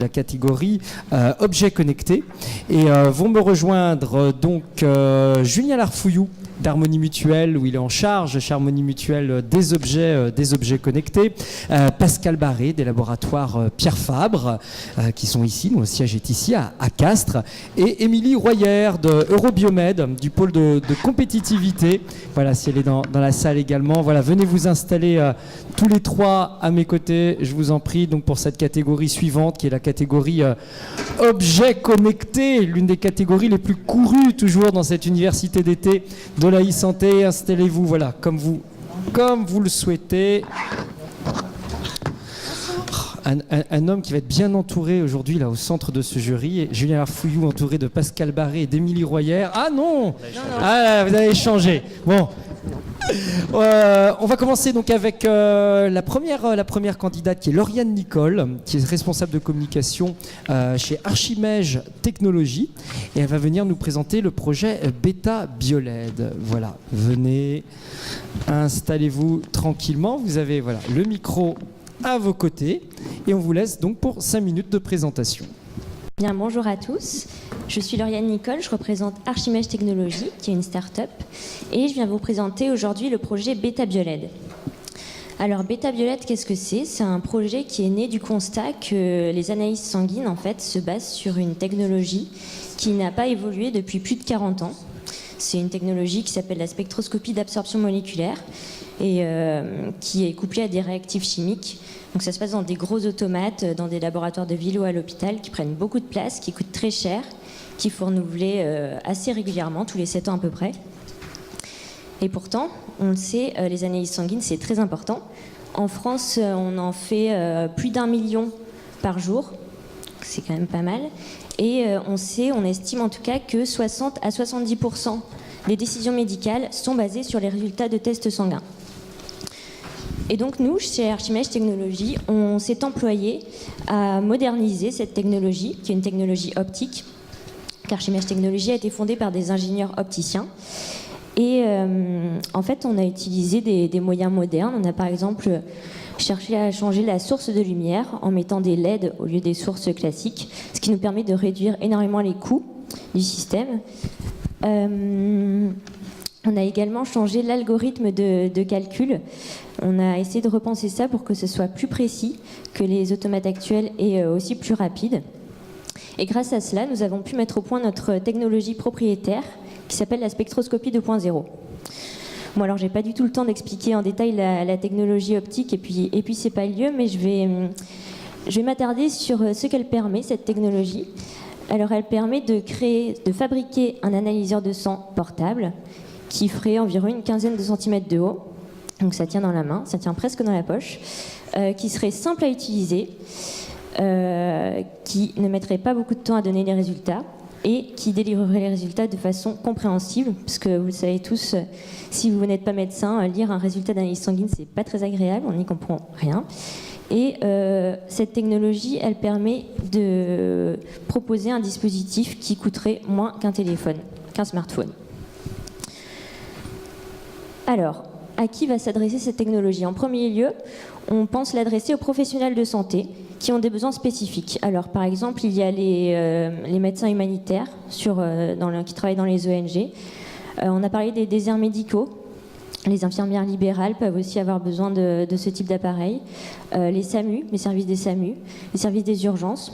la catégorie objets connectés. Et vont me rejoindre donc Julien Larfouillou d'Harmonie Mutuelle, où il est en charge chez Harmonie Mutuelle des objets connectés, Pascal Barré des laboratoires Pierre Fabre, qui sont ici, dont le siège est ici à Castres, et Émilie Royer de Eurobiomed, du pôle de compétitivité. Voilà, si elle est dans la salle également. Voilà, venez vous installer tous les trois à mes côtés, je vous en prie, donc pour cette catégorie suivante, qui est la catégorie objets connectés, l'une des catégories les plus courues toujours dans cette université d'été de la e-santé. Installez-vous, voilà, comme vous le souhaitez. Un homme qui va être bien entouré aujourd'hui là au centre de ce jury, et Julien Larfouillou entouré de Pascal Barré et d'Émilie Royer. Ah non, ah, vous avez changé. Bon. On va commencer donc avec la première candidate, qui est Lauriane Nicole, qui est responsable de communication chez Archimège Technologies, et elle va venir nous présenter le projet Beta Bioled. Voilà, venez, installez-vous tranquillement, vous avez le micro à vos côtés, et on vous laisse donc pour 5 minutes de présentation. Bien, bonjour à tous. Je suis Lauriane Nicole, je représente Archimège Technologies, qui est une start-up, et je viens vous présenter aujourd'hui le projet Beta Bioled. Alors, Beta Bioled, qu'est-ce que c'est ? C'est un projet qui est né du constat que les analyses sanguines, en fait, se basent sur une technologie qui n'a pas évolué depuis plus de 40 ans. C'est une technologie qui s'appelle la spectroscopie d'absorption moléculaire et qui est couplée à des réactifs chimiques. Donc ça se passe dans des gros automates, dans des laboratoires de ville ou à l'hôpital, qui prennent beaucoup de place, qui coûtent très cher, qu'il faut renouveler assez régulièrement, tous les 7 ans à peu près. Et pourtant, on le sait, les analyses sanguines, c'est très important. En France, on en fait plus d'1 million par jour. C'est quand même pas mal. Et on estime en tout cas que 60 à 70% des décisions médicales sont basées sur les résultats de tests sanguins. Et donc nous, chez Archimège Technologies, on s'est employé à moderniser cette technologie, qui est une technologie optique. Archimège Technologies a été fondée par des ingénieurs opticiens. Et en fait, on a utilisé des moyens modernes. On a par exemple cherché à changer la source de lumière en mettant des LED au lieu des sources classiques, ce qui nous permet de réduire énormément les coûts du système. On a également changé l'algorithme de calcul. On a essayé de repenser ça pour que ce soit plus précis que les automates actuels et aussi plus rapide. Et grâce à cela, nous avons pu mettre au point notre technologie propriétaire qui s'appelle la spectroscopie 2.0. Bon, alors j'ai pas du tout le temps d'expliquer en détail la technologie optique et puis c'est pas le lieu, mais je vais m'attarder sur ce qu'elle permet, cette technologie. Alors elle permet de fabriquer un analyseur de sang portable qui ferait environ une quinzaine de centimètres de haut. Donc ça tient dans la main, ça tient presque dans la poche, qui serait simple à utiliser, qui ne mettrait pas beaucoup de temps à donner les résultats et qui délivrerait les résultats de façon compréhensible, parce que vous le savez tous, si vous n'êtes pas médecin, lire un résultat d'analyse sanguine, c'est pas très agréable, on n'y comprend rien. Et cette technologie, elle permet de proposer un dispositif qui coûterait moins qu'un téléphone, qu'un smartphone. Alors, à qui va s'adresser cette technologie ? En premier lieu, on pense l'adresser aux professionnels de santé qui ont des besoins spécifiques. Alors, par exemple, il y a les médecins humanitaires qui travaillent dans les ONG. On a parlé des déserts médicaux. Les infirmières libérales peuvent aussi avoir besoin de ce type d'appareil. Les SAMU, les services des SAMU, les services des urgences.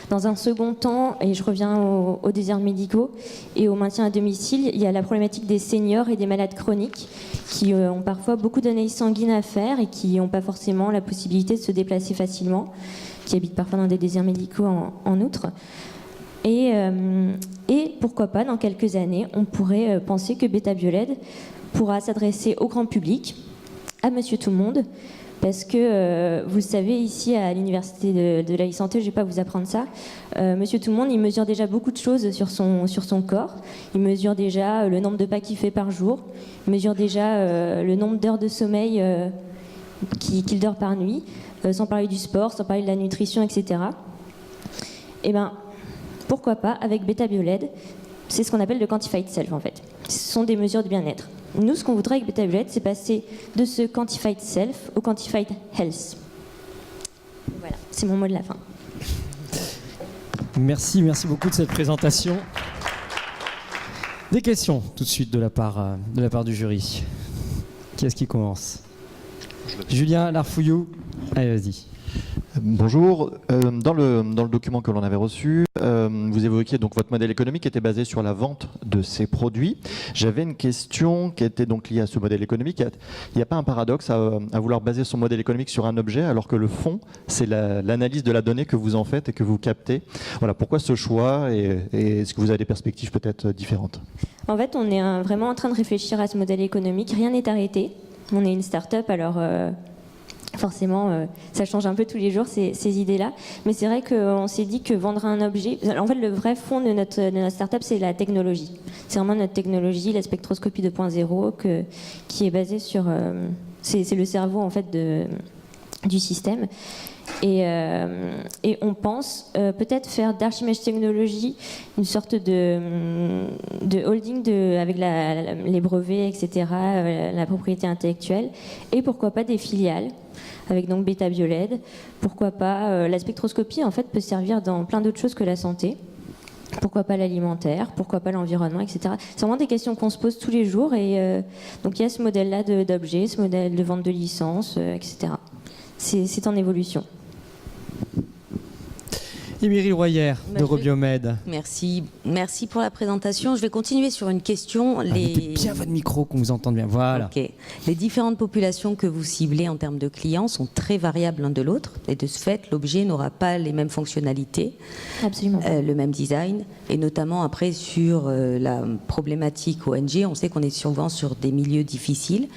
Dans un second temps, et je reviens aux déserts médicaux et au maintien à domicile, il y a la problématique des seniors et des malades chroniques qui ont parfois beaucoup d'analyses sanguines à faire et qui n'ont pas forcément la possibilité de se déplacer facilement, qui habitent parfois dans des déserts médicaux en outre. Et pourquoi pas, dans quelques années, on pourrait penser que Beta Bioled pourra s'adresser au grand public, à Monsieur Tout-le-Monde, parce que, vous le savez, ici à l'université de la e-santé, je ne vais pas vous apprendre ça, Monsieur Tout-le-Monde, il mesure déjà beaucoup de choses sur son corps. Il mesure déjà le nombre de pas qu'il fait par jour, il mesure déjà le nombre d'heures de sommeil qu'il dort par nuit, sans parler du sport, sans parler de la nutrition, etc. Eh bien, pourquoi pas, avec Beta Bioled, c'est ce qu'on appelle le Quantified Self, en fait. Ce sont des mesures de bien-être. Nous, ce qu'on voudrait avec Beta Bioled, c'est passer de ce Quantified Self au Quantified Health. Voilà, c'est mon mot de la fin. Merci beaucoup de cette présentation. Des questions tout de suite de la part du jury. Qui est-ce qui commence? Julien Larfouillou, allez, vas-y. Bonjour. Dans le document que l'on avait reçu, vous évoquiez donc votre modèle économique était basé sur la vente de ces produits. J'avais une question qui était donc liée à ce modèle économique. Il n'y a pas un paradoxe à vouloir baser son modèle économique sur un objet alors que le fond, c'est l'analyse de la donnée que vous en faites et que vous captez. Voilà, pourquoi ce choix et est-ce que vous avez des perspectives peut-être différentes? En fait, on est vraiment en train de réfléchir à ce modèle économique. Rien n'est arrêté. On est une start-up, alors forcément, ça change un peu tous les jours, ces idées-là. Mais c'est vrai qu'on s'est dit que vendre un objet... En fait, le vrai fond de notre start-up, c'est la technologie. C'est vraiment notre technologie, la spectroscopie 2.0, qui est basée sur... c'est le cerveau, en fait, du système. Et on pense peut-être faire d'Archimage Technologies une sorte de holding avec les brevets, etc., la propriété intellectuelle, et pourquoi pas des filiales, avec donc Beta Bioled. Pourquoi pas la spectroscopie, en fait, peut servir dans plein d'autres choses que la santé. Pourquoi pas l'alimentaire, pourquoi pas l'environnement, etc. C'est vraiment des questions qu'on se pose tous les jours. Et donc il y a ce modèle-là d'objets, ce modèle de vente de licences, etc. C'est en évolution. Émilie Royer de Robiomed. Merci pour la présentation. Je vais continuer sur une question. Mettez bien votre micro, qu'on vous entende bien. Voilà. Okay. Les différentes populations que vous ciblez en termes de clients sont très variables l'un de l'autre. Et de ce fait, l'objet n'aura pas les mêmes fonctionnalités, absolument, le même design. Et notamment après sur la problématique ONG, on sait qu'on est souvent sur des milieux difficiles.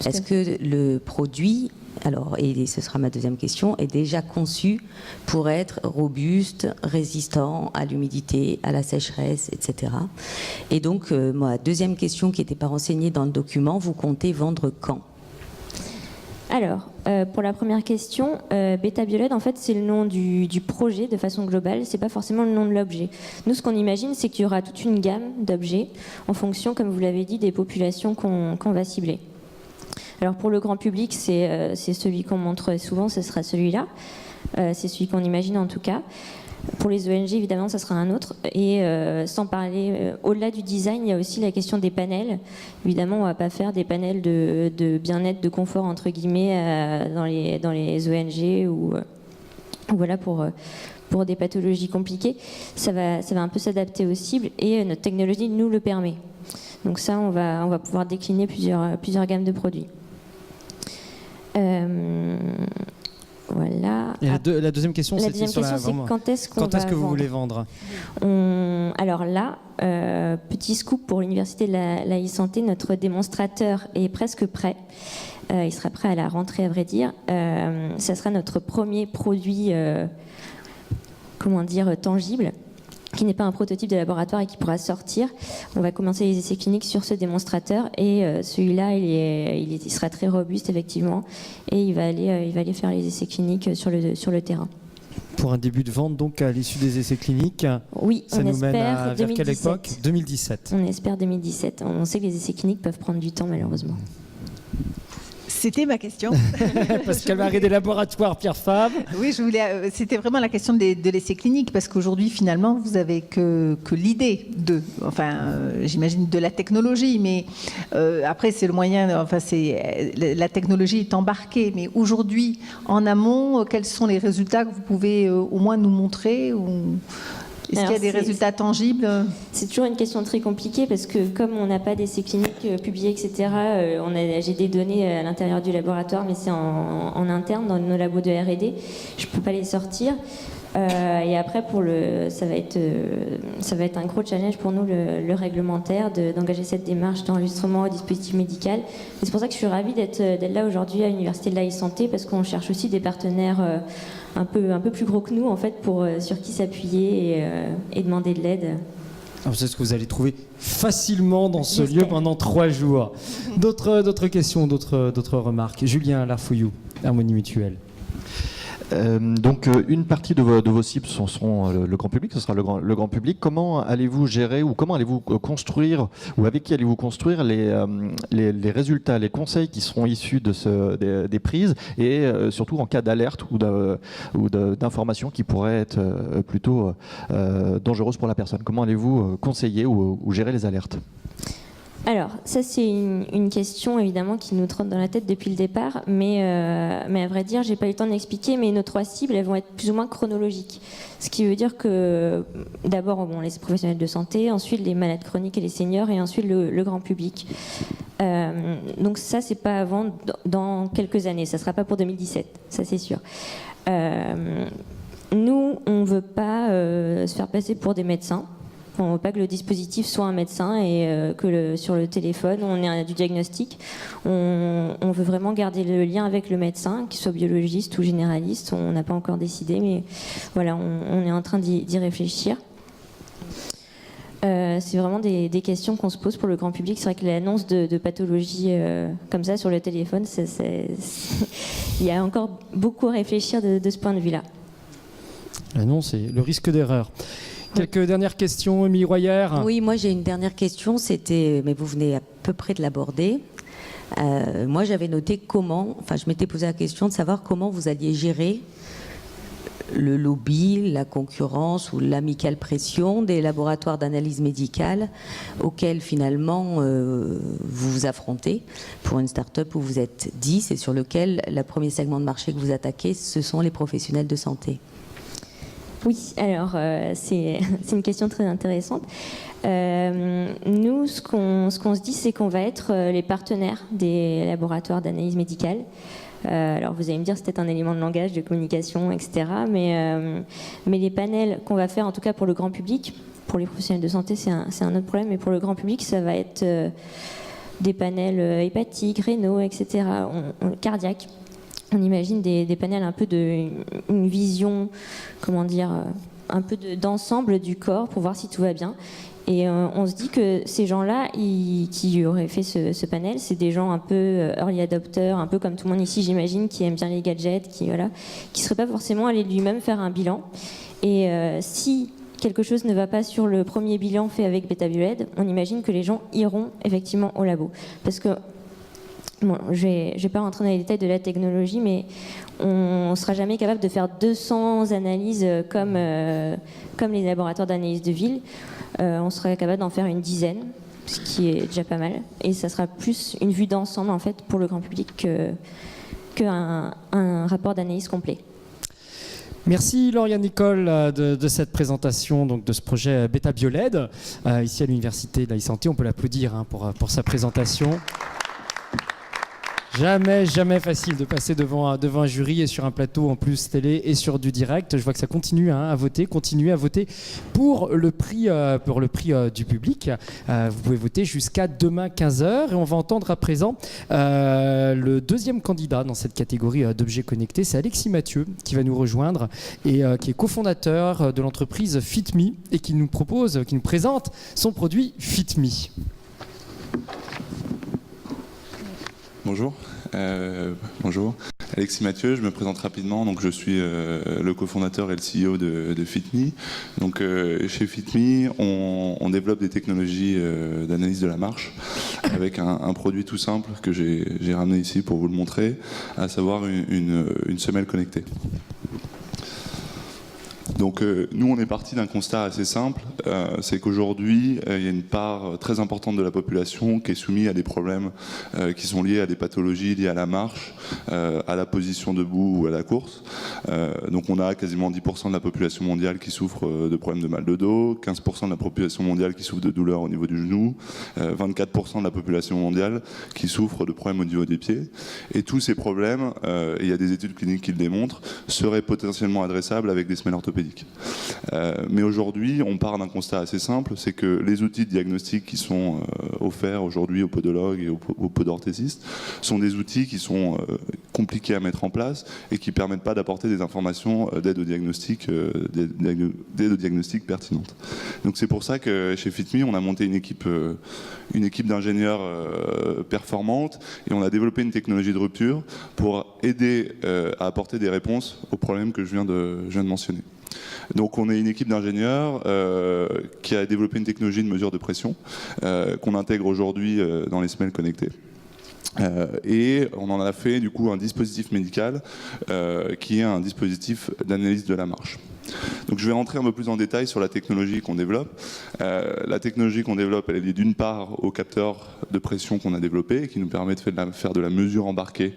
Est-ce que le produit... Alors, et ce sera ma deuxième question, est déjà conçu pour être robuste, résistant à l'humidité, à la sécheresse, etc. Et donc, ma deuxième question qui n'était pas renseignée dans le document, vous comptez vendre quand? Alors, pour la première question, Beta Bioled, en fait, c'est le nom du projet de façon globale, c'est pas forcément le nom de l'objet. Nous, ce qu'on imagine, c'est qu'il y aura toute une gamme d'objets en fonction, comme vous l'avez dit, des populations qu'on va cibler. Alors pour le grand public, c'est celui qu'on montre souvent, ce sera celui-là. C'est celui qu'on imagine en tout cas. Pour les ONG, évidemment, ça sera un autre. Et sans parler, au-delà du design, il y a aussi la question des panels. Évidemment, on ne va pas faire des panels de bien-être, de confort, entre guillemets, dans les ONG ou voilà, pour des pathologies compliquées. Ça va un peu s'adapter aux cibles et notre technologie nous le permet. Donc ça, on va pouvoir décliner plusieurs gammes de produits. Voilà. Et la deuxième question, c'était sur quand est-ce que vous voulez vendre? Alors là, petit scoop pour l'Université de la e-santé, notre démonstrateur est presque prêt. Il sera prêt à la rentrée, à vrai dire. Ça sera notre premier produit, tangible, qui n'est pas un prototype de laboratoire et qui pourra sortir. On va commencer les essais cliniques sur ce démonstrateur et celui-là, il sera très robuste effectivement et il va aller faire les essais cliniques sur le terrain. Pour un début de vente donc à l'issue des essais cliniques. Oui, ça nous mène vers quelle époque? 2017. On espère 2017. On sait que les essais cliniques peuvent prendre du temps malheureusement. C'était ma question. Pascal Marie des laboratoires Pierre Fabre. Oui, c'était vraiment la question de l'essai clinique, parce qu'aujourd'hui, finalement, vous avez que l'idée j'imagine de la technologie, mais après, c'est le moyen, la technologie est embarquée, mais aujourd'hui, en amont, quels sont les résultats que vous pouvez au moins nous montrer Est-ce qu'il y a des résultats tangibles? C'est toujours une question très compliquée parce que comme on n'a pas d'essais cliniques publiés, etc., j'ai des données à l'intérieur du laboratoire, mais c'est en interne dans nos labos de R&D. Je ne peux pas les sortir. Et après, ça va être un gros challenge pour nous, le réglementaire, d'engager cette démarche d'enregistrement au dispositif médical. Et c'est pour ça que je suis ravie d'être là aujourd'hui à l'Université de la e-santé, parce qu'on cherche aussi des partenaires un peu plus gros que nous, en fait, sur qui s'appuyer et demander de l'aide. C'est ce que vous allez trouver facilement dans ce lieu pendant 3 jours. D'autres questions, d'autres remarques? Julien Larfouillou, Harmonie Mutuelle. Donc une partie de vos cibles sont le grand public, ce sera le grand public. Comment allez-vous gérer ou comment allez-vous construire ou avec qui allez-vous construire les résultats, les conseils qui seront issus des prises et surtout en cas d'alerte ou d'information qui pourrait être plutôt dangereuse pour la personne. Comment allez-vous conseiller ou gérer les alertes ? Alors, ça c'est une question évidemment qui nous trotte dans la tête depuis le départ, mais à vrai dire, j'ai pas eu le temps d'expliquer, mais nos 3 cibles, elles vont être plus ou moins chronologiques. Ce qui veut dire que d'abord, les professionnels de santé, ensuite les malades chroniques et les seniors, et ensuite le grand public. Donc ça, c'est pas avant dans quelques années, ça sera pas pour 2017, ça c'est sûr. Nous, on veut pas se faire passer pour des médecins. On ne veut pas que le dispositif soit un médecin et que sur le téléphone, on ait du diagnostic. On veut vraiment garder le lien avec le médecin, qu'il soit biologiste ou généraliste. On n'a pas encore décidé, mais voilà, on est en train d'y réfléchir. C'est vraiment des questions qu'on se pose pour le grand public. C'est vrai que l'annonce de pathologies comme ça sur le téléphone, il y a encore beaucoup à réfléchir de ce point de vue-là. L'annonce et le risque d'erreur. Quelques dernières questions, Émilie Royer. Oui, moi j'ai une dernière question, mais vous venez à peu près de l'aborder. Moi j'avais noté je m'étais posé la question de savoir comment vous alliez gérer le lobby, la concurrence ou l'amicale pression des laboratoires d'analyse médicale auxquels finalement vous vous affrontez pour une start-up où vous êtes 10 et sur lequel le premier segment de marché que vous attaquez, ce sont les professionnels de santé. Oui, alors c'est une question très intéressante. Nous, ce qu'on se dit, c'est qu'on va être les partenaires des laboratoires d'analyse médicale. Alors vous allez me dire, c'est peut-être un élément de langage, de communication, etc. Mais les panels qu'on va faire, en tout cas pour le grand public, pour les professionnels de santé, c'est un autre problème, mais pour le grand public, ça va être des panels hépatiques, rénaux, etc., cardiaques. On imagine des panels un peu une vision, un peu d'ensemble du corps pour voir si tout va bien. Et on se dit que ces gens-là, qui auraient fait ce panel, c'est des gens un peu early adopters, un peu comme tout le monde ici, j'imagine, qui aiment bien les gadgets, qui ne seraient pas forcément allés lui-même faire un bilan. Et si quelque chose ne va pas sur le premier bilan fait avec Beta-Bioled, on imagine que les gens iront effectivement au labo. Parce que je vais pas rentrer dans les détails de la technologie, mais on ne sera jamais capable de faire 200 analyses comme les laboratoires d'analyse de ville. On sera capable d'en faire une dizaine, ce qui est déjà pas mal. Et ça sera plus une vue d'ensemble en fait pour le grand public qu'un rapport d'analyse complet. Merci Lauriane Nicole de cette présentation donc, de ce projet Beta-Bioled ici à l'Université de la santé. On peut l'applaudir pour sa présentation. Jamais facile de passer devant un jury et sur un plateau en plus télé et sur du direct. Je vois que ça continue à voter. Continuez à voter pour le prix du public. Vous pouvez voter jusqu'à demain 15h et on va entendre à présent le deuxième candidat dans cette catégorie d'objets connectés. C'est Alexis Mathieu qui va nous rejoindre et qui est cofondateur de l'entreprise FitMe et qui nous présente son produit FitMe. Bonjour. Bonjour. Alexis Mathieu, je me présente rapidement. Donc, je suis le cofondateur et le CEO de FitMe. Donc, chez FitMe, on développe des technologies d'analyse de la marche avec un produit tout simple que j'ai ramené ici pour vous le montrer, à savoir une semelle connectée. Donc nous, on est parti d'un constat assez simple, c'est qu'aujourd'hui, il y a une part très importante de la population qui est soumise à des problèmes qui sont liés à des pathologies liées à la marche, à la position debout ou à la course. Donc on a quasiment 10% de la population mondiale qui souffre de problèmes de mal de dos, 15% de la population mondiale qui souffre de douleurs au niveau du genou, 24% de la population mondiale qui souffre de problèmes au niveau des pieds. Et tous ces problèmes, et il y a des études cliniques qui le démontrent, seraient potentiellement adressables avec des semelles orthopédiques. Mais aujourd'hui, on part d'un constat assez simple, c'est que les outils de diagnostic qui sont offerts aujourd'hui aux podologues et aux podorthésistes sont des outils qui sont compliqués à mettre en place et qui ne permettent pas d'apporter des informations d'aide au diagnostic, pertinentes. Donc c'est pour ça que chez FitMe, on a monté une équipe d'ingénieurs performante et on a développé une technologie de rupture pour aider à apporter des réponses aux problèmes que je viens de mentionner. Donc on est une équipe d'ingénieurs qui a développé une technologie de mesure de pression qu'on intègre aujourd'hui dans les semelles connectées. Et on en a fait du coup un dispositif médical qui est un dispositif d'analyse de la marche. Donc je vais rentrer un peu plus en détail sur la technologie qu'on développe. La technologie qu'on développe, elle est liée d'une part au capteur de pression qu'on a développé, qui nous permet de faire de la mesure embarquée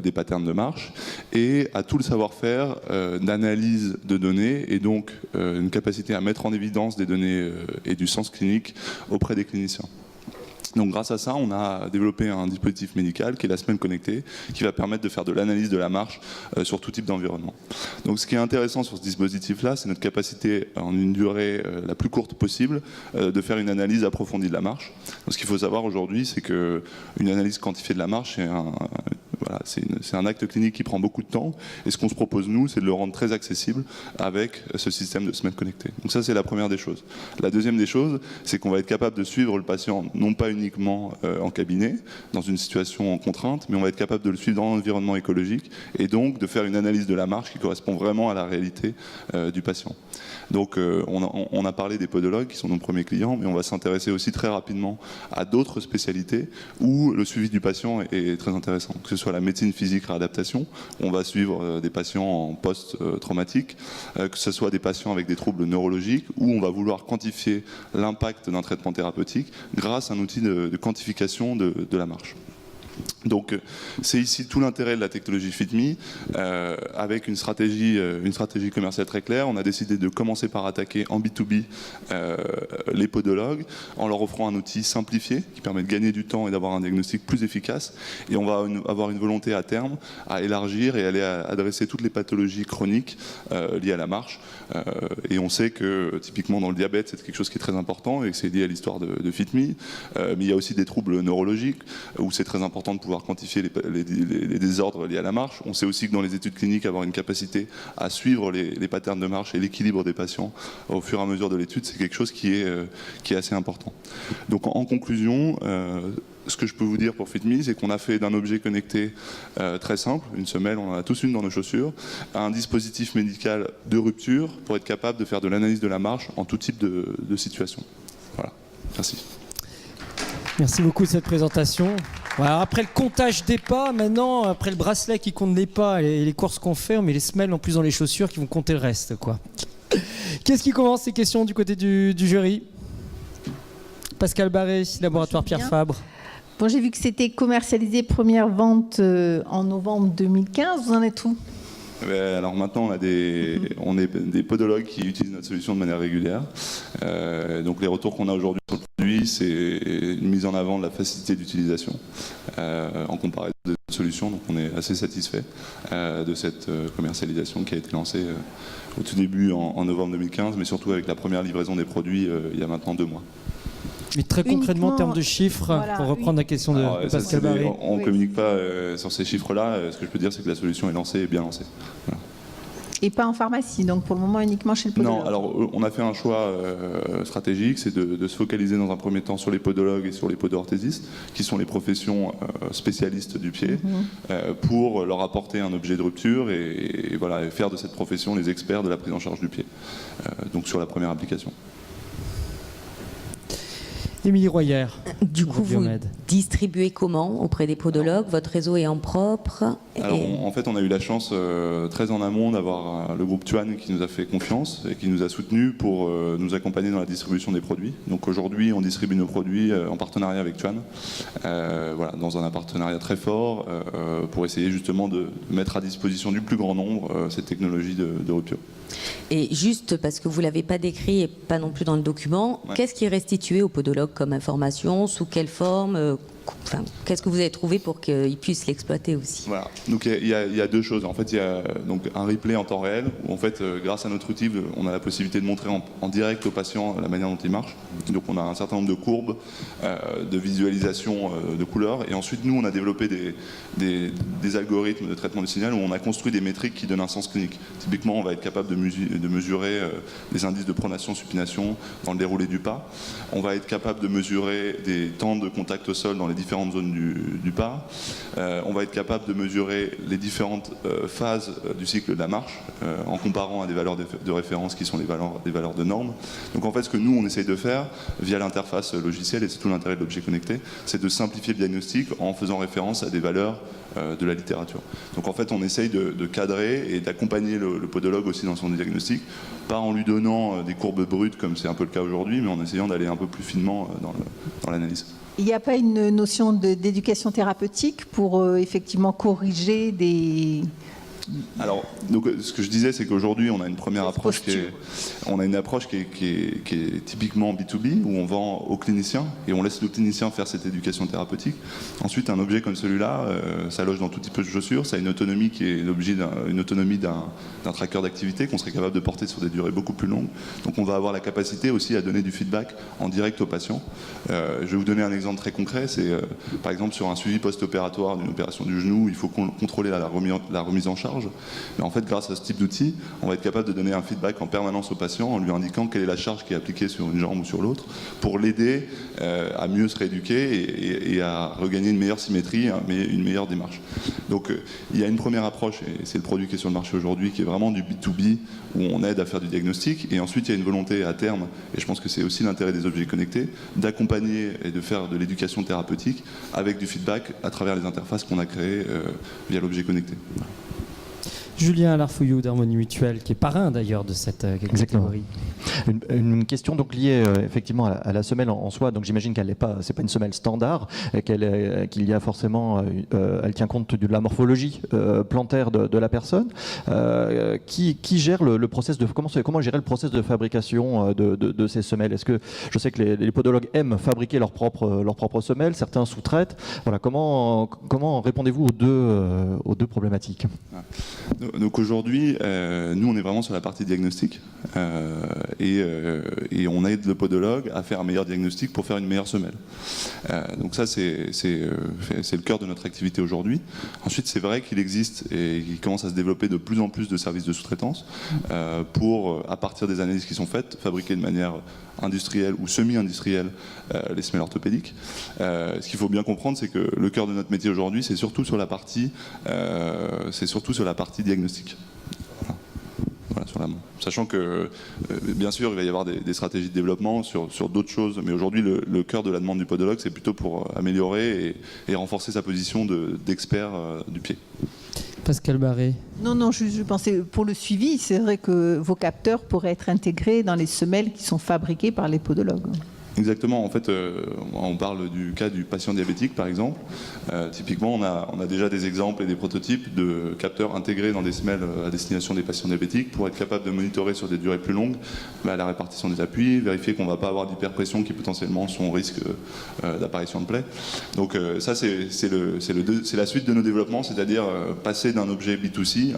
des patterns de marche, et à tout le savoir-faire d'analyse de données, et donc une capacité à mettre en évidence des données et du sens clinique auprès des cliniciens. Donc grâce à ça, on a développé un dispositif médical qui est la semelle connectée, qui va permettre de faire de l'analyse de la marche sur tout type d'environnement. Donc ce qui est intéressant sur ce dispositif-là, c'est notre capacité en une durée la plus courte possible de faire une analyse approfondie de la marche. Donc, ce qu'il faut savoir aujourd'hui, c'est qu'une analyse quantifiée de la marche, c'est un acte clinique qui prend beaucoup de temps, et ce qu'on se propose nous, c'est de le rendre très accessible avec ce système de semelle connectée. Donc ça, c'est la première des choses. La deuxième des choses, c'est qu'on va être capable de suivre le patient, non pas uniquement en cabinet, dans une situation en contrainte, mais on va être capable de le suivre dans l'environnement écologique, et donc de faire une analyse de la marche qui correspond vraiment à la réalité du patient. Donc on a parlé des podologues qui sont nos premiers clients, mais on va s'intéresser aussi très rapidement à d'autres spécialités où le suivi du patient est très intéressant, que ce soit la médecine physique réadaptation, on va suivre des patients en post-traumatique, que ce soit des patients avec des troubles neurologiques, où on va vouloir quantifier l'impact d'un traitement thérapeutique grâce à un outil de quantification de la marche. Donc c'est ici tout l'intérêt de la technologie FitMe, avec une stratégie commerciale très claire. On a décidé de commencer par attaquer en B2B les podologues en leur offrant un outil simplifié qui permet de gagner du temps et d'avoir un diagnostic plus efficace, et on va avoir une volonté à terme à élargir et aller adresser toutes les pathologies chroniques liées à la marche, et on sait que typiquement dans le diabète c'est quelque chose qui est très important et que c'est lié à l'histoire de FitMe, mais il y a aussi des troubles neurologiques où c'est très important de pouvoir quantifier les désordres liés à la marche. On sait aussi que dans les études cliniques, avoir une capacité à suivre les patterns de marche et l'équilibre des patients au fur et à mesure de l'étude, c'est quelque chose qui est assez important. Donc en conclusion, ce que je peux vous dire pour FitMe, c'est qu'on a fait d'un objet connecté très simple, une semelle, on en a tous une dans nos chaussures, à un dispositif médical de rupture pour être capable de faire de l'analyse de la marche en tout type de situation. Voilà, merci. Merci beaucoup de cette présentation. Alors après le comptage des pas, maintenant, après le bracelet qui compte les pas et les courses qu'on fait, on met les semelles en plus dans les chaussures qui vont compter le reste, quoi. Qu'est-ce qui commence ces questions du côté du jury? Pascal Barré, laboratoire Pierre Fabre. Bon, j'ai vu que c'était commercialisé, première vente en novembre 2015. Vous en êtes où? Alors maintenant, on est des podologues qui utilisent notre solution de manière régulière. Donc les retours qu'on a aujourd'hui sur le produit, c'est une mise en avant de la facilité d'utilisation en comparaison des autres solutions. Donc on est assez satisfait de cette commercialisation qui a été lancée au tout début en novembre 2015, mais surtout avec la première livraison des produits il y a maintenant 2 mois. Mais très concrètement, en termes de chiffres, voilà, pour reprendre la question de Pascal Barré. On ne communique pas sur ces chiffres-là. Ce que je peux dire, c'est que la solution est lancée et bien lancée. Voilà. Et pas en pharmacie, donc pour le moment uniquement chez le podologue. Non, alors on a fait un choix stratégique, c'est de se focaliser dans un premier temps sur les podologues et sur les podorthésistes, qui sont les professions spécialistes du pied, pour leur apporter un objet de rupture et voilà, et faire de cette profession les experts de la prise en charge du pied. Donc sur la première application. Émilie Royer. Du coup, vous distribuez comment auprès des podologues? Votre réseau est en propre? Alors, en fait, on a eu la chance très en amont d'avoir le groupe Tuan qui nous a fait confiance et qui nous a soutenus pour nous accompagner dans la distribution des produits. Donc aujourd'hui, on distribue nos produits en partenariat avec Tuan, voilà, dans un partenariat très fort pour essayer justement de mettre à disposition du plus grand nombre cette technologie de rupture. Et juste parce que vous ne l'avez pas décrit et pas non plus dans le document, qu'est-ce qui est restitué aux podologues comme information? Sous quelle forme? qu'est-ce que vous avez trouvé pour qu'ils puissent l'exploiter aussi? Voilà. Donc il y a deux choses. En fait, il y a donc un replay en temps réel où en fait, grâce à notre outil, on a la possibilité de montrer en direct au patient la manière dont il marche. Donc on a un certain nombre de courbes, de visualisation de couleurs. Et ensuite, nous, on a développé des algorithmes de traitement du signal où on a construit des métriques qui donnent un sens clinique. Typiquement, on va être capable de mesurer les indices de pronation, supination dans le déroulé du pas. On va être capable de mesurer des temps de contact au sol dans les différentes zones du pas. On va être capable de mesurer les différentes phases du cycle de la marche en comparant à des valeurs de référence qui sont des valeurs de normes. Donc en fait, ce que nous, on essaye de faire via l'interface logicielle, et c'est tout l'intérêt de l'objet connecté, c'est de simplifier le diagnostic en faisant référence à des valeurs de la littérature. Donc en fait, on essaye de cadrer et d'accompagner le podologue aussi dans son diagnostic, pas en lui donnant des courbes brutes comme c'est un peu le cas aujourd'hui, mais en essayant d'aller un peu plus finement dans l'analyse. Il n'y a pas une notion d'éducation thérapeutique pour effectivement corriger des... Alors, donc, ce que je disais, c'est qu'aujourd'hui, on a une première approche qui est typiquement B2B, où on vend au clinicien et on laisse le clinicien faire cette éducation thérapeutique. Ensuite, un objet comme celui-là, ça loge dans tout type de chaussures, ça a une autonomie qui est une autonomie d'un tracker d'activité qu'on serait capable de porter sur des durées beaucoup plus longues. Donc, on va avoir la capacité aussi à donner du feedback en direct aux patients. Je vais vous donner un exemple très concret. C'est par exemple sur un suivi post-opératoire d'une opération du genou, il faut contrôler la remise en charge. Mais en fait, grâce à ce type d'outil, on va être capable de donner un feedback en permanence au patient en lui indiquant quelle est la charge qui est appliquée sur une jambe ou sur l'autre pour l'aider à mieux se rééduquer et à regagner une meilleure symétrie, une meilleure démarche. Donc il y a une première approche, et c'est le produit qui est sur le marché aujourd'hui, qui est vraiment du B2B, où on aide à faire du diagnostic. Et ensuite, il y a une volonté à terme, et je pense que c'est aussi l'intérêt des objets connectés, d'accompagner et de faire de l'éducation thérapeutique avec du feedback à travers les interfaces qu'on a créées via l'objet connecté. Julien Larfouillou d'Harmonie Mutuelle, qui est parrain d'ailleurs de cette catégorie. Une question donc liée effectivement à la semelle en soi. Donc j'imagine qu'elle n'est pas, c'est pas une semelle standard, qu'il y a forcément, elle tient compte de la morphologie plantaire de la personne. Qui gère le process de comment gérer le process de fabrication de ces semelles? Est-ce que je sais que les podologues aiment fabriquer leurs propres semelles, certains sous-traitent. Voilà, comment répondez-vous aux deux problématiques? Donc aujourd'hui, nous on est vraiment sur la partie diagnostic et on aide le podologue à faire un meilleur diagnostic pour faire une meilleure semelle. Donc ça c'est le cœur de notre activité aujourd'hui. Ensuite c'est vrai qu'il existe et qu'il commence à se développer de plus en plus de services de sous-traitance pour, à partir des analyses qui sont faites, fabriquer de manière industrielle ou semi-industrielle les semelles orthopédiques. Ce qu'il faut bien comprendre, c'est que le cœur de notre métier aujourd'hui, c'est surtout sur la partie diagnostique. Voilà, sur l'amont. Sachant que, bien sûr, il va y avoir des stratégies de développement sur d'autres choses, mais aujourd'hui, le cœur de la demande du podologue, c'est plutôt pour améliorer et renforcer sa position d'expert du pied. Pascal Barré. Non, je pensais, pour le suivi, c'est vrai que vos capteurs pourraient être intégrés dans les semelles qui sont fabriquées par les podologues. Exactement, en fait, on parle du cas du patient diabétique par exemple. Typiquement, on a déjà des exemples et des prototypes de capteurs intégrés dans des semelles à destination des patients diabétiques pour être capable de monitorer sur des durées plus longues la répartition des appuis, vérifier qu'on ne va pas avoir d'hyperpression qui potentiellement sont au risque d'apparition de plaies. Donc ça, c'est la suite de nos développements, c'est-à-dire passer d'un objet B2C,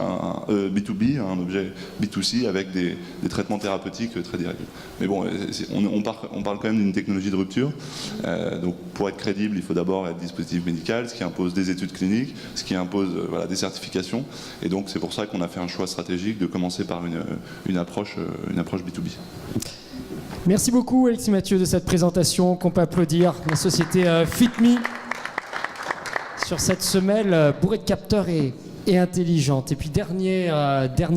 B2B à un objet B2C avec des traitements thérapeutiques très directs. Mais bon, on parle quand même d'une technologie de rupture. Donc pour être crédible, il faut d'abord être dispositif médical, ce qui impose des études cliniques, ce qui impose des certifications. Et donc c'est pour ça qu'on a fait un choix stratégique de commencer par une approche B2B. Merci beaucoup Alexis Mathieu de cette présentation qu'on peut applaudir. La société FitMe sur cette semelle bourrée de capteurs et intelligente. Et puis dernier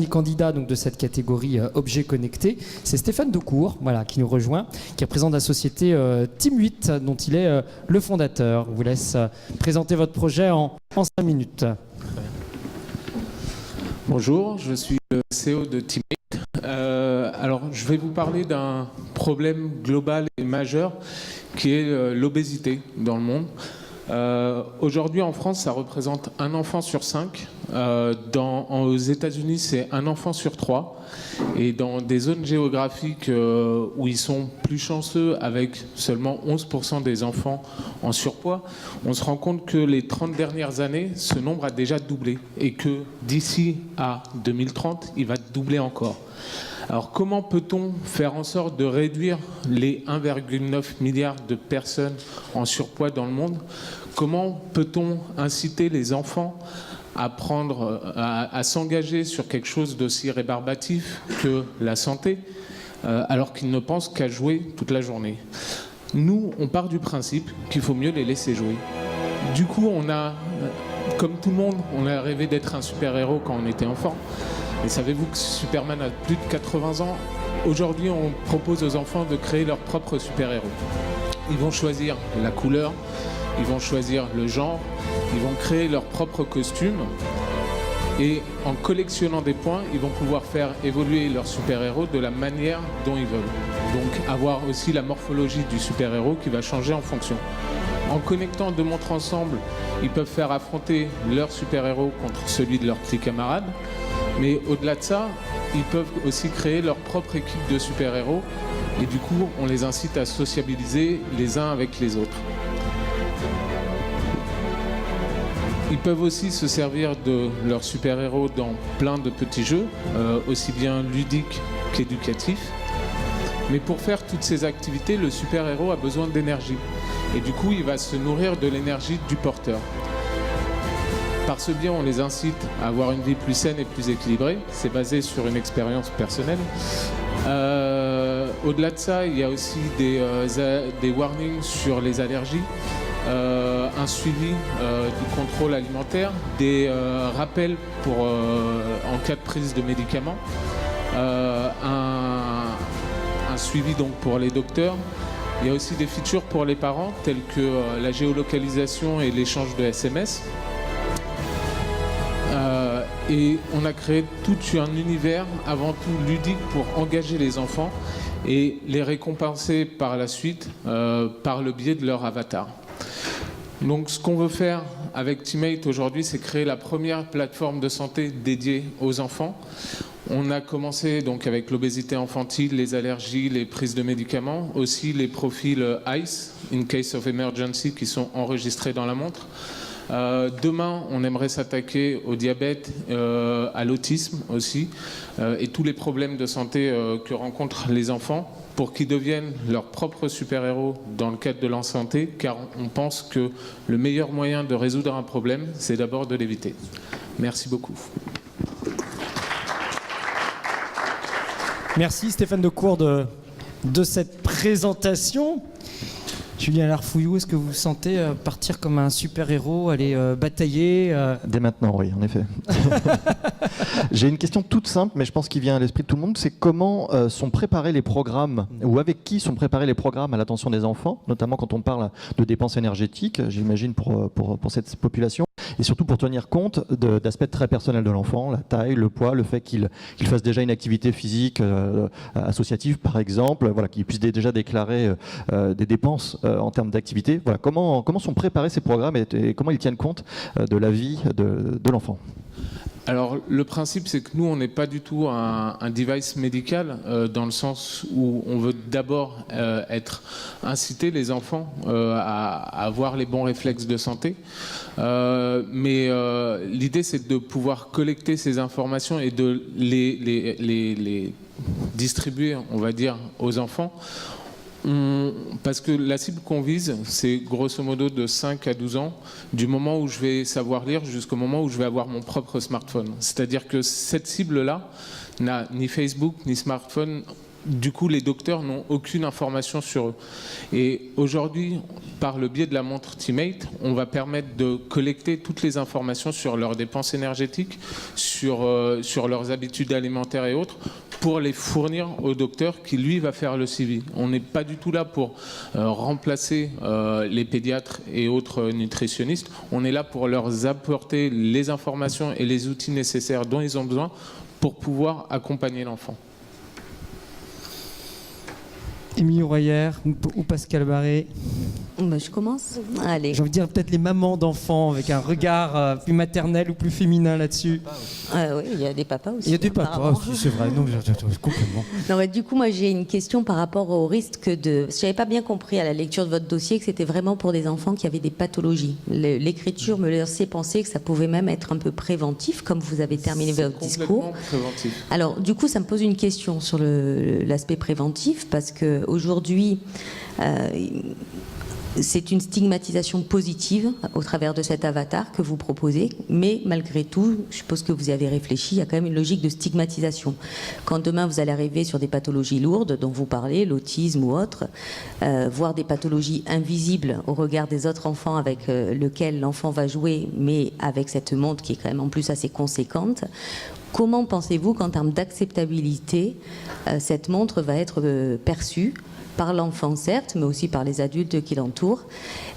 candidat donc, de cette catégorie objet connecté, c'est Stéphane Daucourt, qui nous rejoint, qui représente la société Team 8, dont il est le fondateur. Je vous laisse présenter votre projet en 5 minutes. Bonjour, je suis le CEO de Team 8. Alors, je vais vous parler d'un problème global et majeur qui est l'obésité dans le monde. Aujourd'hui en France, ça représente un enfant sur 5. Aux États-Unis, c'est un enfant sur 3. Et dans des zones géographiques où ils sont plus chanceux, avec seulement 11% des enfants en surpoids, on se rend compte que les 30 dernières années, ce nombre a déjà doublé. Et que d'ici à 2030, il va doubler encore. Alors comment peut-on faire en sorte de réduire les 1,9 milliard de personnes en surpoids dans le monde? Comment peut-on inciter les enfants à s'engager sur quelque chose d'aussi rébarbatif que la santé, alors qu'ils ne pensent qu'à jouer toute la journée? Nous, on part du principe qu'il faut mieux les laisser jouer. Du coup, comme tout le monde, on a rêvé d'être un super-héros quand on était enfant. Et savez-vous que Superman a plus de 80 ans? Aujourd'hui, on propose aux enfants de créer leur propre super-héros. Ils vont choisir la couleur, ils vont choisir le genre, ils vont créer leur propre costume. Et en collectionnant des points, ils vont pouvoir faire évoluer leur super-héros de la manière dont ils veulent. Donc avoir aussi la morphologie du super-héros qui va changer en fonction. En connectant deux montres ensemble, ils peuvent faire affronter leur super-héros contre celui de leur petit camarade. Mais au-delà de ça, ils peuvent aussi créer leur propre équipe de super-héros. Et du coup, on les incite à sociabiliser les uns avec les autres. Ils peuvent aussi se servir de leurs super-héros dans plein de petits jeux, aussi bien ludiques qu'éducatifs. Mais pour faire toutes ces activités, le super-héros a besoin d'énergie. Et du coup, il va se nourrir de l'énergie du porteur. Par ce biais, on les incite à avoir une vie plus saine et plus équilibrée. C'est basé sur une expérience personnelle. Au-delà de ça, il y a aussi des warnings sur les allergies, un suivi du contrôle alimentaire, des rappels en cas de prise de médicaments, un suivi donc pour les docteurs. Il y a aussi des features pour les parents, telles que la géolocalisation et l'échange de SMS. Et on a créé tout un univers avant tout ludique pour engager les enfants et les récompenser par la suite par le biais de leur avatar. Donc ce qu'on veut faire avec Teammate aujourd'hui, c'est créer la première plateforme de santé dédiée aux enfants. On a commencé donc avec l'obésité infantile, les allergies, les prises de médicaments, aussi les profils ICE, in case of emergency, qui sont enregistrés dans la montre. Demain, on aimerait s'attaquer au diabète, à l'autisme aussi, et tous les problèmes de santé que rencontrent les enfants, pour qu'ils deviennent leurs propres super-héros dans le cadre de leur santé, car on pense que le meilleur moyen de résoudre un problème, c'est d'abord de l'éviter. Merci beaucoup. Merci Stéphane Decour de cette présentation. Julien Larfouillou, est-ce que vous vous sentez partir comme un super-héros, aller batailler Dès maintenant, oui, en effet. J'ai une question toute simple, mais je pense qu'il vient à l'esprit de tout le monde. C'est comment sont préparés les programmes, ou avec qui sont préparés les programmes à l'attention des enfants, notamment quand on parle de dépenses énergétiques, j'imagine, pour cette population, et surtout pour tenir compte d'aspects très personnels de l'enfant, la taille, le poids, le fait qu'il fasse déjà une activité physique associative, par exemple, voilà, qu'il puisse déjà déclarer des dépenses en termes d'activité. Voilà, comment sont préparés ces programmes et comment ils tiennent compte de la vie de l'enfant? Alors le principe, c'est que nous, on n'est pas du tout un device médical, dans le sens où on veut d'abord inciter les enfants à avoir les bons réflexes de santé. Mais l'idée, c'est de pouvoir collecter ces informations et de les distribuer, on va dire, aux enfants. Parce que la cible qu'on vise, c'est grosso modo de 5 à 12 ans, du moment où je vais savoir lire jusqu'au moment où je vais avoir mon propre smartphone. C'est-à-dire que cette cible-là n'a ni Facebook ni smartphone. Du coup, les docteurs n'ont aucune information sur eux. Et aujourd'hui, par le biais de la montre Teammate, on va permettre de collecter toutes les informations sur leurs dépenses énergétiques, sur leurs habitudes alimentaires et autres, pour les fournir au docteur qui, lui, va faire le suivi. On n'est pas du tout là pour remplacer les pédiatres et autres nutritionnistes. On est là pour leur apporter les informations et les outils nécessaires dont ils ont besoin pour pouvoir accompagner l'enfant. Émilie Royer ou Pascal Barré? Je commence. Allez. J'ai envie de dire peut-être les mamans d'enfants avec un regard plus maternel ou plus féminin là-dessus. Oui, il y a des papas aussi. Il y a des papas apparemment. aussi, c'est vrai. Non, complètement. Non, mais du coup, moi, j'ai une question par rapport au risque de... Je n'avais pas bien compris à la lecture de votre dossier que c'était vraiment pour des enfants qui avaient des pathologies. L'écriture me laissait penser que ça pouvait même être un peu préventif, comme vous avez terminé votre discours. Complètement préventif. Alors, du coup, ça me pose une question sur l'aspect préventif, parce qu'aujourd'hui, c'est une stigmatisation positive au travers de cet avatar que vous proposez, mais malgré tout, je suppose que vous y avez réfléchi, il y a quand même une logique de stigmatisation. Quand demain vous allez arriver sur des pathologies lourdes dont vous parlez, l'autisme ou autre, voire des pathologies invisibles au regard des autres enfants avec lesquels l'enfant va jouer, mais avec cette montre qui est quand même en plus assez conséquente, comment pensez-vous qu'en termes d'acceptabilité, cette montre va être perçue par l'enfant certes, mais aussi par les adultes qui l'entourent.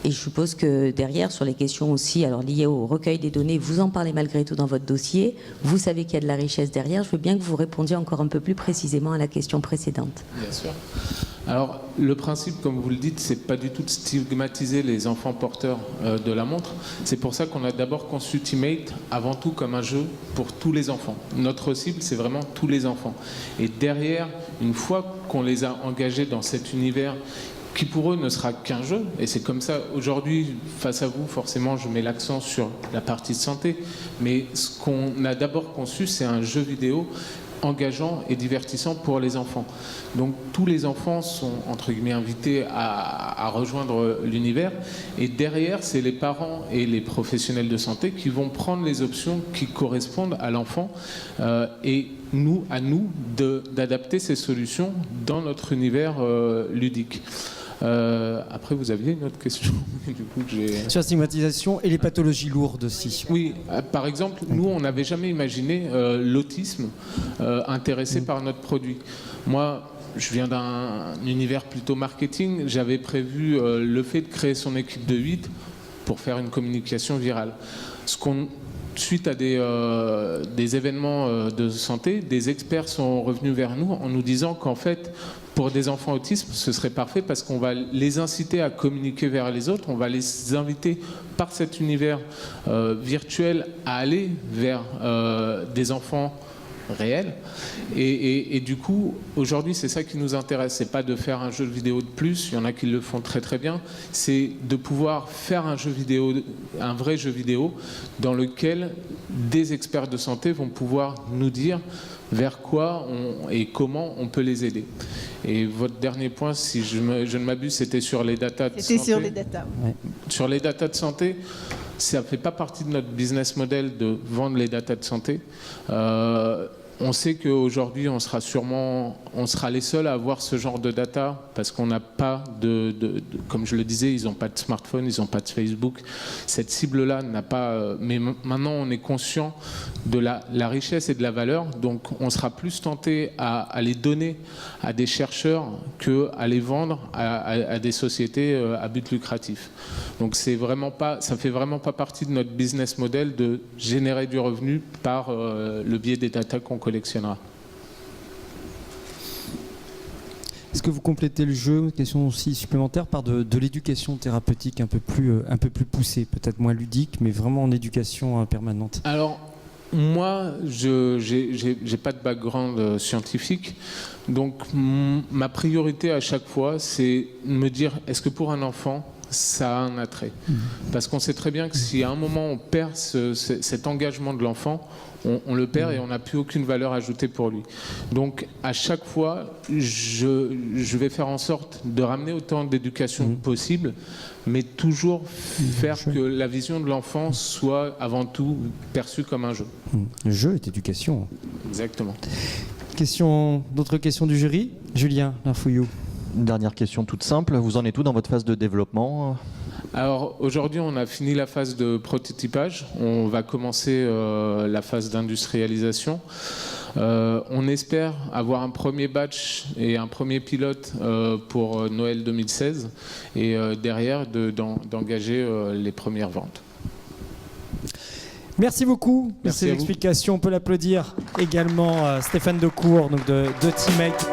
Et je suppose que derrière, sur les questions aussi alors liées au recueil des données, vous en parlez malgré tout dans votre dossier, vous savez qu'il y a de la richesse derrière. Je veux bien que vous répondiez encore un peu plus précisément à la question précédente. Bien sûr. Alors, le principe, comme vous le dites, c'est pas du tout de stigmatiser les enfants porteurs de la montre. C'est pour ça qu'on a d'abord conçu Teammate avant tout comme un jeu pour tous les enfants. Notre cible, c'est vraiment tous les enfants. Et derrière, une fois qu'on les a engagés dans cet univers qui pour eux ne sera qu'un jeu, et c'est comme ça aujourd'hui, face à vous, forcément, je mets l'accent sur la partie de santé, mais ce qu'on a d'abord conçu, c'est un jeu vidéo engageant et divertissant pour les enfants. Donc tous les enfants sont entre guillemets invités à rejoindre l'univers, et derrière c'est les parents et les professionnels de santé qui vont prendre les options qui correspondent à l'enfant et à nous d'adapter ces solutions dans notre univers ludique. Après, vous aviez une autre question du coup, sur la stigmatisation et les pathologies lourdes aussi. Oui, par exemple, nous, on n'avait jamais imaginé l'autisme intéressé par notre produit. Moi, je viens d'un univers plutôt marketing. J'avais prévu le fait de créer son équipe de 8 pour faire une communication virale. Suite à des événements de santé, des experts sont revenus vers nous en nous disant qu'en fait, pour des enfants autistes, ce serait parfait parce qu'on va les inciter à communiquer vers les autres, on va les inviter par cet univers virtuel à aller vers des enfants réels. Et du coup, aujourd'hui, c'est ça qui nous intéresse. C'est pas de faire un jeu vidéo de plus, il y en a qui le font très très bien, c'est de pouvoir faire un jeu vidéo, un vrai jeu vidéo dans lequel des experts de santé vont pouvoir nous dire vers quoi et comment on peut les aider. Et votre dernier point, si je ne m'abuse, c'était sur les datas de santé. C'était sur les datas. Ouais. Sur les datas de santé, ça ne fait pas partie de notre business model de vendre les datas de santé. On sait qu'aujourd'hui, on sera les seuls à avoir ce genre de data parce qu'on n'a pas comme je le disais, ils n'ont pas de smartphone, ils n'ont pas de Facebook. Cette cible-là n'a pas. Mais maintenant, on est conscient de la richesse et de la valeur, donc on sera plus tenté à les donner à des chercheurs qu'à les vendre à des sociétés à but lucratif. Donc ça fait vraiment pas partie de notre business model de générer du revenu par le biais des data qu'on collectionnera. Est-ce que vous complétez le jeu, question aussi supplémentaire, par de l'éducation thérapeutique un peu plus poussée, peut-être moins ludique, mais vraiment en éducation permanente? Alors, moi, je n'ai pas de background scientifique, donc ma priorité à chaque fois, c'est de me dire, est-ce que pour un enfant, ça a un attrait? Parce qu'on sait très bien que si à un moment on perd cet engagement de l'enfant, on le perd et on n'a plus aucune valeur ajoutée pour lui. Donc à chaque fois, je vais faire en sorte de ramener autant d'éducation possible, mais toujours faire que la vision de l'enfant soit avant tout perçue comme un jeu. Le jeu est éducation. Exactement. D'autres questions du jury? Julien Larfouillou. Une dernière question toute simple. Vous en êtes où dans votre phase de développement ? Alors aujourd'hui, on a fini la phase de prototypage. On va commencer la phase d'industrialisation. On espère avoir un premier batch et un premier pilote pour Noël 2016 et derrière d'engager les premières ventes. Merci beaucoup pour Merci ces explications. On peut l'applaudir également Stéphane Decour donc de Teammate.